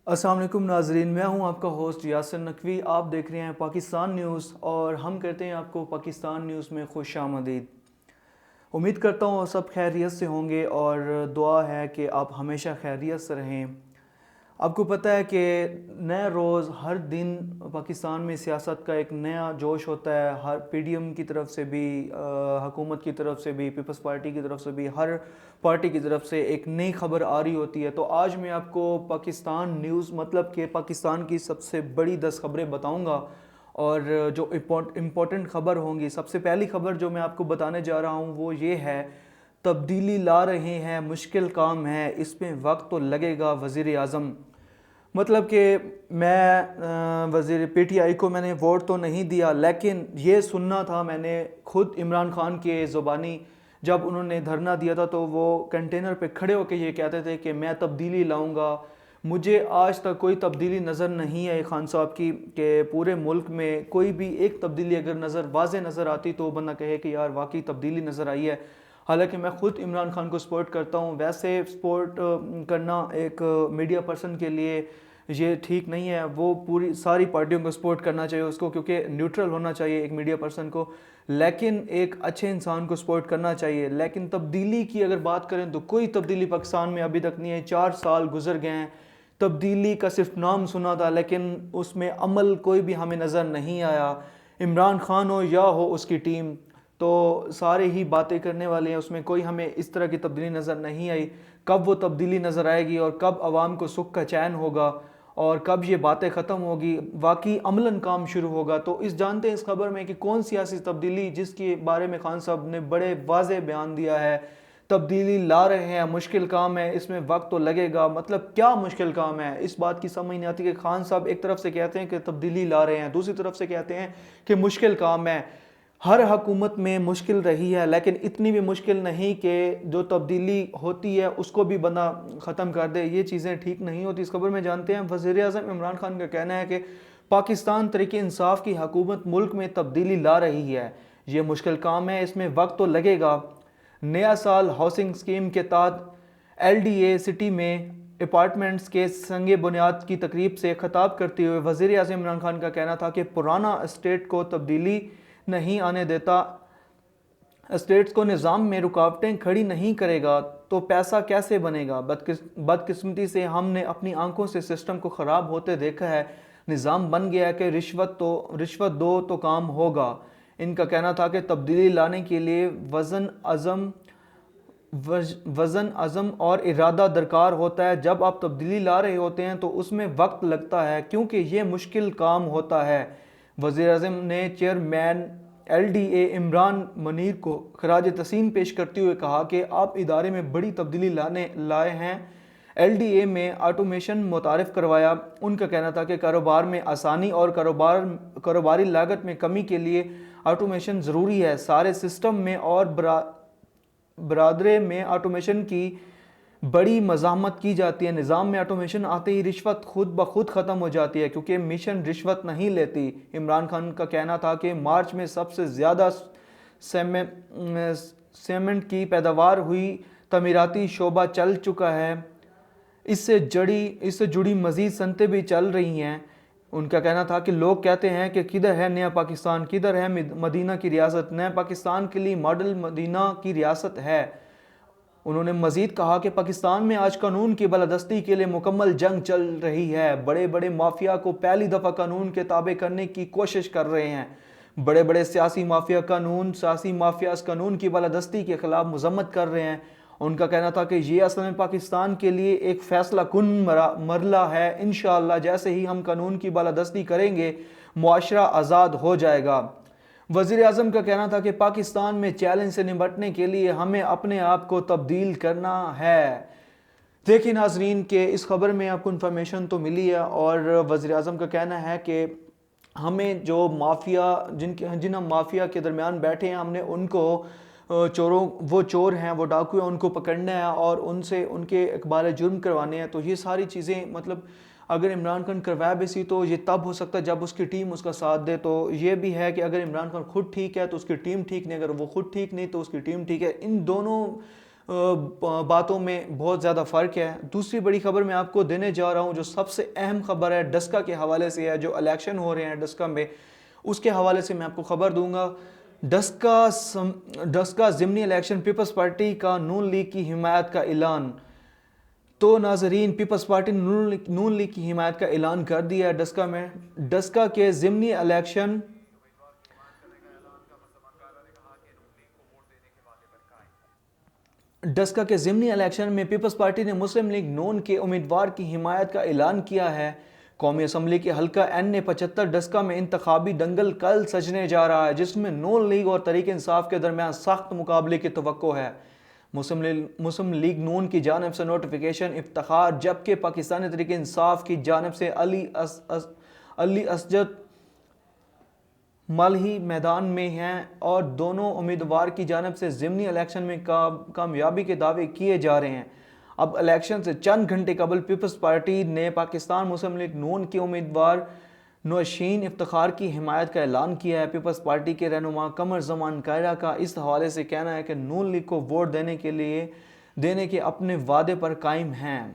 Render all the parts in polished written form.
السلام علیکم ناظرین، میں ہوں آپ کا ہوسٹ یاسر نقوی۔ آپ دیکھ رہے ہیں پاکستان نیوز اور ہم کہتے ہیں آپ کو پاکستان نیوز میں خوش آمدید۔ امید کرتا ہوں سب خیریت سے ہوں گے اور دعا ہے کہ آپ ہمیشہ خیریت سے رہیں۔ آپ کو پتہ ہے کہ نئے روز ہر دن پاکستان میں سیاست کا ایک نیا جوش ہوتا ہے، ہر پی ڈی ایم کی طرف سے بھی، حکومت کی طرف سے بھی، پیپلز پارٹی کی طرف سے بھی، ہر پارٹی کی طرف سے ایک نئی خبر آ رہی ہوتی ہے۔ تو آج میں آپ کو پاکستان نیوز مطلب کہ پاکستان کی سب سے بڑی 10 خبریں بتاؤں گا، اور جو امپورٹنٹ خبر ہوں گی، سب سے پہلی خبر جو میں آپ کو بتانے جا رہا ہوں وہ یہ ہے: تبدیلی لا رہے ہیں، مشکل کام ہے، اس میں وقت تو لگے گا، وزیر اعظم۔ مطلب کہ میں وزیر پی ٹی آئی کو میں نے ووٹ تو نہیں دیا، لیکن یہ سننا تھا میں نے خود عمران خان کے زبانی، جب انہوں نے دھرنا دیا تھا تو وہ کنٹینر پہ کھڑے ہو کے یہ کہتے تھے کہ میں تبدیلی لاؤں گا۔ مجھے آج تک کوئی تبدیلی نظر نہیں آئی خان صاحب کی، کہ پورے ملک میں کوئی بھی ایک تبدیلی اگر واضح نظر آتی تو بندہ کہے کہ یار واقعی تبدیلی نظر آئی ہے۔ حالانکہ میں خود عمران خان کو سپورٹ کرتا ہوں، ویسے سپورٹ کرنا ایک میڈیا پرسن کے لیے یہ ٹھیک نہیں ہے، وہ پوری ساری پارٹیوں کو سپورٹ کرنا چاہیے اس کو، کیونکہ نیوٹرل ہونا چاہیے ایک میڈیا پرسن کو، لیکن ایک اچھے انسان کو سپورٹ کرنا چاہیے۔ لیکن تبدیلی کی اگر بات کریں تو کوئی تبدیلی پاکستان میں ابھی تک نہیں ہے۔ 4 سال گزر گئے ہیں، تبدیلی کا صرف نام سنا تھا لیکن اس میں عمل کوئی بھی ہمیں نظر نہیں آیا۔ عمران خان ہو یا ہو اس کی ٹیم، تو سارے ہی باتیں کرنے والے ہیں، اس میں کوئی ہمیں اس طرح کی تبدیلی نظر نہیں آئی۔ کب وہ تبدیلی نظر آئے گی اور کب عوام کو سکھ کا چین ہوگا اور کب یہ باتیں ختم ہوگی، واقعی عملاً کام شروع ہوگا؟ تو جانتے ہیں اس خبر میں کہ کون سیاسی تبدیلی جس کے بارے میں خان صاحب نے بڑے واضح بیان دیا ہے۔ تبدیلی لا رہے ہیں، مشکل کام ہے، اس میں وقت تو لگے گا۔ مطلب کیا مشکل کام ہے؟ اس بات کی سمجھ نہیں آتی کہ خان صاحب ایک طرف سے کہتے ہیں کہ تبدیلی لا رہے ہیں، دوسری طرف سے کہتے ہیں کہ مشکل کام ہے۔ ہر حکومت میں مشکل رہی ہے، لیکن اتنی بھی مشکل نہیں کہ جو تبدیلی ہوتی ہے اس کو بھی بندہ ختم کر دے۔ یہ چیزیں ٹھیک نہیں ہوتی۔ اس خبر میں جانتے ہیں وزیر اعظم عمران خان کا کہنا ہے کہ پاکستان تحریک انصاف کی حکومت ملک میں تبدیلی لا رہی ہے، یہ مشکل کام ہے، اس میں وقت تو لگے گا۔ نیا سال ہاؤسنگ اسکیم کے تحت ایل ڈی اے سٹی میں اپارٹمنٹس کے سنگ بنیاد کی تقریب سے خطاب کرتے ہوئے وزیر اعظم عمران خان کا کہنا تھا کہ پرانا اسٹیٹ کو تبدیلی نہیں آنے دیتا، اسٹیٹس کو نظام میں رکاوٹیں کھڑی نہیں کرے گا تو پیسہ کیسے بنے گا؟ بدقسمتی سے ہم نے اپنی آنکھوں سے سسٹم کو خراب ہوتے دیکھا ہے، نظام بن گیا ہے کہ رشوت دو تو کام ہوگا۔ ان کا کہنا تھا کہ تبدیلی لانے کے لیے وزن عزم اور ارادہ درکار ہوتا ہے۔ جب آپ تبدیلی لا رہے ہوتے ہیں تو اس میں وقت لگتا ہے کیونکہ یہ مشکل کام ہوتا ہے۔ وزیر اعظم نے chairman L D A Imran Munir کو خراج تحسین پیش کرتے ہوئے کہا کہ آپ ادارے میں بڑی تبدیلی لائے ہیں۔ ایل ڈی اے میں آٹومیشن متعارف کروایا۔ ان کا کہنا تھا کہ کاروبار میں آسانی اور کاروباری لاگت میں کمی کے لیے آٹومیشن ضروری ہے۔ سارے سسٹم میں اور برادرے میں آٹومیشن کی بڑی مزاحمت کی جاتی ہے۔ نظام میں آٹومیشن آتے ہی رشوت خود بخود ختم ہو جاتی ہے کیونکہ مشن رشوت نہیں لیتی۔ عمران خان کا کہنا تھا کہ مارچ میں سب سے زیادہ سیمنٹ کی پیداوار ہوئی، تعمیراتی شعبہ چل چکا ہے، اس سے جڑی مزید صنعتیں بھی چل رہی ہیں۔ ان کا کہنا تھا کہ لوگ کہتے ہیں کہ کدھر ہے نیا پاکستان، کدھر ہے مدینہ کی ریاست؟ نیا پاکستان کے لیے ماڈل مدینہ کی ریاست ہے۔ انہوں نے مزید کہا کہ پاکستان میں آج قانون کی بالادستی کے لیے مکمل جنگ چل رہی ہے۔ بڑے بڑے مافیا کو پہلی دفعہ قانون کے تابع کرنے کی کوشش کر رہے ہیں۔ بڑے بڑے سیاسی مافیا اس قانون کی بالادستی کے خلاف مذمت کر رہے ہیں۔ ان کا کہنا تھا کہ یہ اصل میں پاکستان کے لیے ایک فیصلہ کن مرحلہ ہے۔ انشاءاللہ جیسے ہی ہم قانون کی بالادستی کریں گے، معاشرہ آزاد ہو جائے گا۔ وزیر اعظم کا کہنا تھا کہ پاکستان میں چیلنج سے نمٹنے کے لیے ہمیں اپنے آپ کو تبدیل کرنا ہے۔ دیکھیں ناظرین کہ اس خبر میں آپ کو انفارمیشن تو ملی ہے، اور وزیر اعظم کا کہنا ہے کہ ہمیں جو مافیا جن ہم مافیا کے درمیان بیٹھے ہیں، ہم نے ان کو وہ چور ہیں، وہ ڈاکو ہیں، ان کو پکڑنا ہے اور ان سے ان کے اقبال جرم کروانے ہیں۔ تو یہ ساری چیزیں مطلب اگر عمران خان کروائے بھی سی تو یہ تب ہو سکتا ہے جب اس کی ٹیم اس کا ساتھ دے۔ تو یہ بھی ہے کہ اگر عمران خان خود ٹھیک ہے تو اس کی ٹیم ٹھیک نہیں، اگر وہ خود ٹھیک نہیں تو اس کی ٹیم ٹھیک ہے۔ ان دونوں باتوں میں بہت زیادہ فرق ہے۔ دوسری بڑی خبر میں آپ کو دینے جا رہا ہوں جو سب سے اہم خبر ہے ڈسکا کے حوالے سے ہے، جو الیکشن ہو رہے ہیں ڈسکا میں، اس کے حوالے سے میں آپ کو خبر دوں گا۔ ڈسکا ضمنی الیکشن، پیپلز پارٹی کا نون لیگ کی حمایت کا اعلان۔ تو ناظرین، پیپلز پارٹی نے نون لیگ کی حمایت کا اعلان کر دیا ہے ڈسکا میں۔ ڈسکا کے ضمنی الیکشن میں پیپلز پارٹی نے مسلم لیگ نون کے امیدوار کی حمایت کا اعلان کیا ہے۔ قومی اسمبلی کے حلقہ این75 ڈسکا میں انتخابی دنگل کل سجنے جا رہا ہے، جس میں نون لیگ اور تحریک انصاف کے درمیان سخت مقابلے کی توقع ہے۔ مسلم لیگ نون کی جانب سے نوٹیفیکیشن افتخار، جبکہ پاکستانی تحریک انصاف کی جانب سے علی اسجد ملہی میدان میں ہیں، اور دونوں امیدوار کی جانب سے ضمنی الیکشن میں کامیابی کے دعوے کیے جا رہے ہیں۔ اب الیکشن سے چند گھنٹے قبل پیپلز پارٹی نے پاکستان مسلم لیگ نون کے امیدوار نوشین افتخار کی حمایت کا اعلان کیا ہے۔ پیپلز پارٹی کے رہنما قمر زمان کائرہ کا اس حوالے سے کہنا ہے کہ نون لیگ کو ووٹ دینے کے اپنے وعدے پر قائم ہیں۔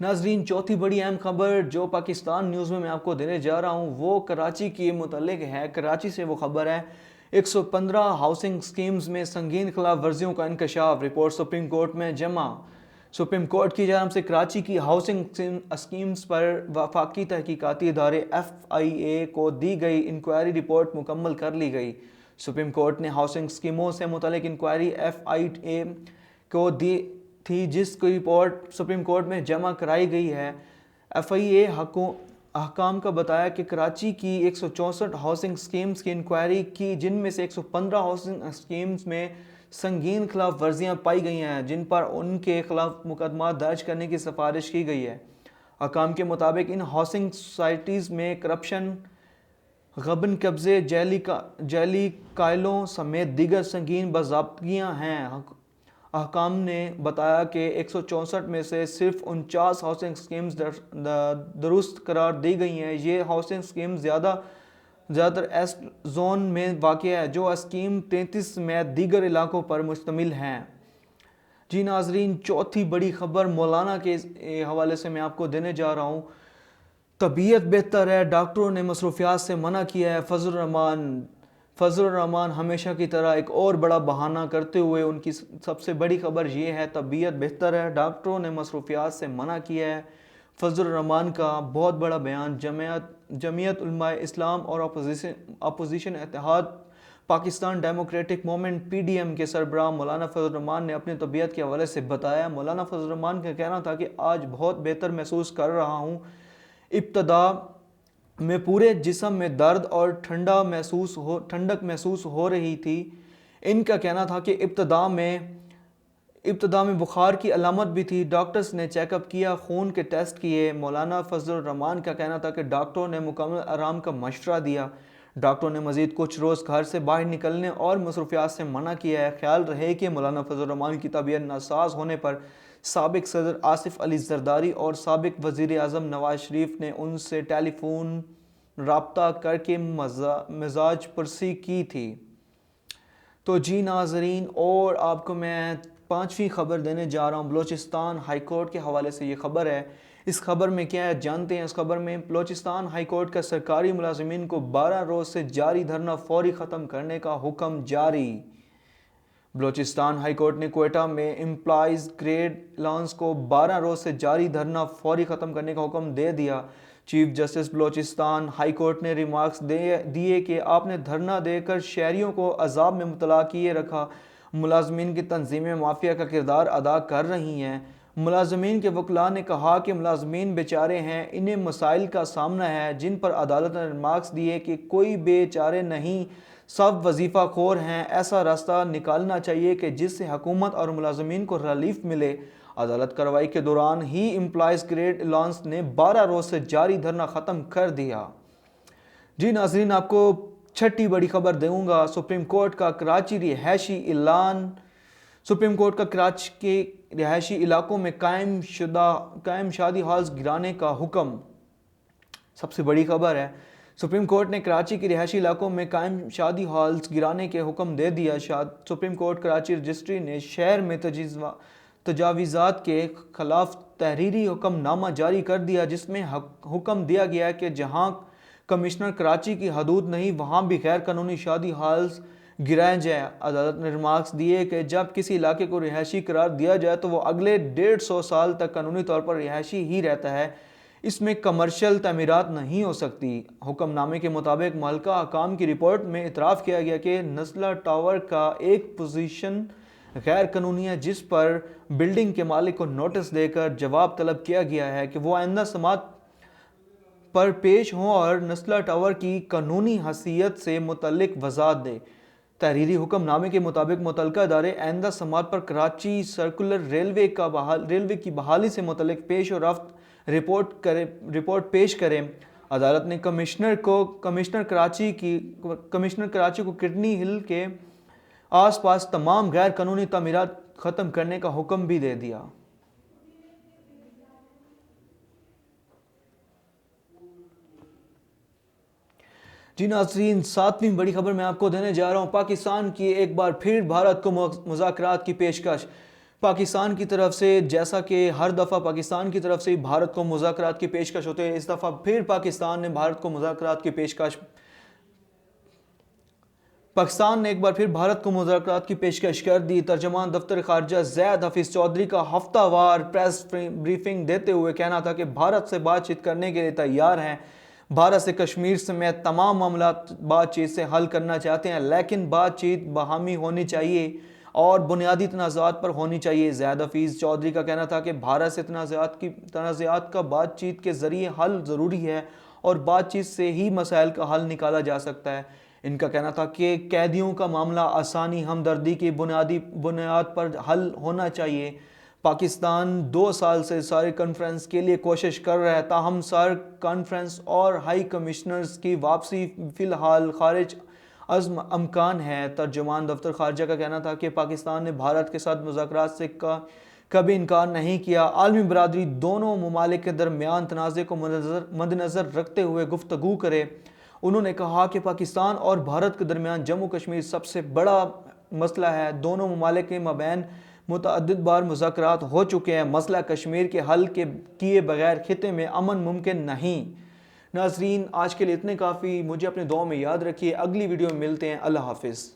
ناظرین، چوتھی بڑی اہم خبر جو پاکستان نیوز میں آپ کو دینے جا رہا ہوں وہ کراچی کی متعلق ہے۔ کراچی سے وہ خبر ہے 115 ہاؤسنگ سکیمز میں سنگین خلاف ورزیوں کا انکشاف، رپورٹ سپریم کورٹ میں جمع۔ سپریم کورٹ کی جانب سے کراچی کی ہاؤسنگ اسکیمز پر وفاقی تحقیقاتی ادارے FIA کو دی گئی انکوائری رپورٹ مکمل کر لی گئی۔ سپریم کورٹ نے ہاؤسنگ اسکیموں سے متعلق انکوائری FIA کو دی تھی، جس کی رپورٹ سپریم کورٹ میں جمع کرائی گئی ہے۔ FIA حکام کا بتایا کہ کراچی کی 164 ہاؤسنگ اسکیمز کی انکوائری کی، جن میں سے 115 ہاؤسنگ اسکیمز میں سنگین خلاف ورزیاں پائی گئی ہیں، جن پر ان کے خلاف مقدمات درج کرنے کی سفارش کی گئی ہے۔ حکام کے مطابق ان ہاؤسنگ سوسائٹیز میں کرپشن، غبن قبضے، جعلی قائلوں سمیت دیگر سنگین باضابطگیاں ہیں۔ حکام نے بتایا کہ 164 میں سے صرف 49 ہاؤسنگ اسکیمز درست قرار دی گئی ہیں۔ یہ ہاؤسنگ اسکیمز زیادہ تر ایسٹ زون میں واقع ہے، جو اسکیم 33 سمیت دیگر علاقوں پر مشتمل ہیں۔ جی ناظرین، چوتھی بڑی خبر مولانا کے حوالے سے میں آپ کو دینے جا رہا ہوں۔ طبیعت بہتر ہے، ڈاکٹروں نے مصروفیات سے منع کیا ہے۔ فضل الرحمان ہمیشہ کی طرح ایک اور بڑا بہانہ کرتے ہوئے ان کی سب سے بڑی خبر یہ ہے طبیعت بہتر ہے، ڈاکٹروں نے مصروفیات سے منع کیا ہے۔ فضل الرحمان کا بہت بڑا بیان۔ جمعیت علماء اسلام اور اپوزیشن اتحاد پاکستان ڈیموکریٹک موومنٹ PDM کے سربراہ مولانا فضل الرحمان نے اپنی طبیعت کے حوالے سے بتایا۔ مولانا فضل الرحمان کا کہنا تھا کہ آج بہت بہتر محسوس کر رہا ہوں۔ ابتدا میں پورے جسم میں درد اور ٹھنڈک محسوس ہو رہی تھی۔ ان کا کہنا تھا کہ ابتدا میں بخار کی علامت بھی تھی۔ ڈاکٹرز نے چیک اپ کیا، خون کے ٹیسٹ کیے۔ مولانا فضل الرحمان کا کہنا تھا کہ ڈاکٹروں نے مکمل آرام کا مشورہ دیا۔ ڈاکٹروں نے مزید کچھ روز گھر سے باہر نکلنے اور مصروفیات سے منع کیا ہے۔ خیال رہے کہ مولانا فضل الرحمان کی طبیعت ناساز ہونے پر سابق صدر آصف علی زرداری اور سابق وزیر اعظم نواز شریف نے ان سے ٹیلی فون رابطہ کر کے مزاج پرسی کی تھی۔ تو جی ناظرین، اور آپ کو میں پانچویں خبر دینے جا رہا ہوں بلوچستان ہائی کورٹ کے حوالے سے۔ یہ خبر ہے، اس خبر میں کیا ہے جانتے ہیں۔ اس خبر میں بلوچستان ہائی کورٹ کا سرکاری ملازمین کو 12 روز سے جاری دھرنا فوری ختم کرنے کا حکم جاری۔ بلوچستان ہائی کورٹ نے کوئٹہ میں امپلائیز گریڈ الانس کو 12 روز سے جاری دھرنا فوری ختم کرنے کا حکم دے دیا۔ Chief justice Balochistan high court نے ریمارکس دیے کہ آپ نے دھرنا دے کر شہریوں کو عذاب میں مبتلا کیے رکھا۔ ملازمین کی تنظیمیں مافیا کا کردار ادا کر رہی ہیں۔ ملازمین کے وکلاء نے کہا کہ ملازمین بیچارے ہیں، انہیں مسائل کا سامنا ہے، جن پر عدالت نے ریمارکس دیے کہ کوئی بیچارے نہیں، سب وظیفہ خور ہیں۔ ایسا راستہ نکالنا چاہیے کہ جس سے حکومت اور ملازمین کو ریلیف ملے۔ عدالت کارروائی کے دوران ہی امپلائیز گریڈ الانس نے 12 روز سے جاری دھرنا ختم کر دیا۔ جی ناظرین، آپ کو چھٹی بڑی خبر دوں گا۔ سپریم کورٹ کا کراچی کے رہائشی علاقوں میں قائم شادی ہالز گرانے کا حکم۔ سب سے بڑی خبر ہے، سپریم کورٹ نے کراچی کے رہائشی علاقوں میں قائم شادی ہالز گرانے کے حکم دے دیا۔ سپریم کورٹ کراچی رجسٹری نے شہر میں تجاوزات کے خلاف تحریری حکم نامہ جاری کر دیا، جس میں حکم دیا گیا کہ جہاں کمشنر کراچی کی حدود نہیں وہاں بھی غیر قانونی شادی ہالز گرائے جائیں۔ عدالت نے ریمارکس دیے کہ جب کسی علاقے کو رہائشی قرار دیا جائے تو وہ اگلے 150 سال تک قانونی طور پر رہائشی ہی رہتا ہے، اس میں کمرشل تعمیرات نہیں ہو سکتی۔ حکم نامے کے مطابق مالکہ حکام کی رپورٹ میں اعتراف کیا گیا کہ نزلہ ٹاور کا ایک پوزیشن غیر قانونی ہے، جس پر بلڈنگ کے مالک کو نوٹس دے کر جواب طلب کیا گیا ہے کہ وہ آئندہ سماعت پر پیش ہوں اور نزلہ ٹاور کی قانونی حیثیت سے متعلق وضاحت دے۔ تحریری حکم نامے کے مطابق متعلقہ ادارے آئندہ سماعت پر کراچی سرکولر ریلوے کی بحالی سے متعلق پیش و رفت رپورٹ پیش کریں۔ عدالت نے کمشنر کراچی کو کڈنی ہل کے آس پاس تمام غیر قانونی تعمیرات ختم کرنے کا حکم بھی دے دیا۔ جی ناظرین، 7ویں بڑی خبر میں آپ کو دینے جا رہا ہوں۔ پاکستان کی ایک بار پھر بھارت کو مذاکرات کی پیشکش۔ پاکستان کی طرف سے، جیسا کہ ہر دفعہ پاکستان کی طرف سے بھارت کو مذاکرات کی پیشکش ہوتے ہیں، اس دفعہ پھر پاکستان نے بھارت کو مذاکرات کی پیشکش پاکستان نے ایک بار پھر بھارت کو مذاکرات کی پیشکش کر دی۔ ترجمان دفتر خارجہ زید حفیظ چودھری کا ہفتہ وار پریس بریفنگ دیتے ہوئے کہنا تھا کہ بھارت سے بات چیت کرنے کے لیے تیار ہیں، بھارت سے کشمیر سمیت تمام معاملات بات چیت سے حل کرنا چاہتے ہیں، لیکن بات چیت باہمی ہونی چاہیے اور بنیادی تنازعات پر ہونی چاہیے۔ زید حفیظ چودھری کا کہنا تھا کہ بھارت سے تنازعات کا بات چیت کے ذریعے حل ضروری ہے اور بات چیت سے ہی مسائل کا حل نکالا جا سکتا ہے۔ ان کا کہنا تھا کہ قیدیوں کا معاملہ آسانی ہمدردی کی بنیاد پر حل ہونا چاہیے۔ پاکستان 2 سال سے سارک کانفرنس کے لیے کوشش کر رہا ہے، تاہم سارک کانفرنس اور ہائی کمشنرز کی واپسی فی الحال خارج از امکان ہے۔ ترجمان دفتر خارجہ کا کہنا تھا کہ پاکستان نے بھارت کے ساتھ مذاکرات سے کبھی انکار نہیں کیا۔ عالمی برادری دونوں ممالک کے درمیان تنازع کو مد نظر رکھتے ہوئے گفتگو کرے۔ انہوں نے کہا کہ پاکستان اور بھارت کے درمیان جموں کشمیر سب سے بڑا مسئلہ ہے۔ دونوں ممالک کے مابین متعدد بار مذاکرات ہو چکے ہیں۔ مسئلہ کشمیر کے حل کیے بغیر خطے میں امن ممکن نہیں۔ ناظرین، آج کے لیے اتنے کافی۔ مجھے اپنے دعاؤں میں یاد رکھیے۔ اگلی ویڈیو میں ملتے ہیں۔ اللہ حافظ۔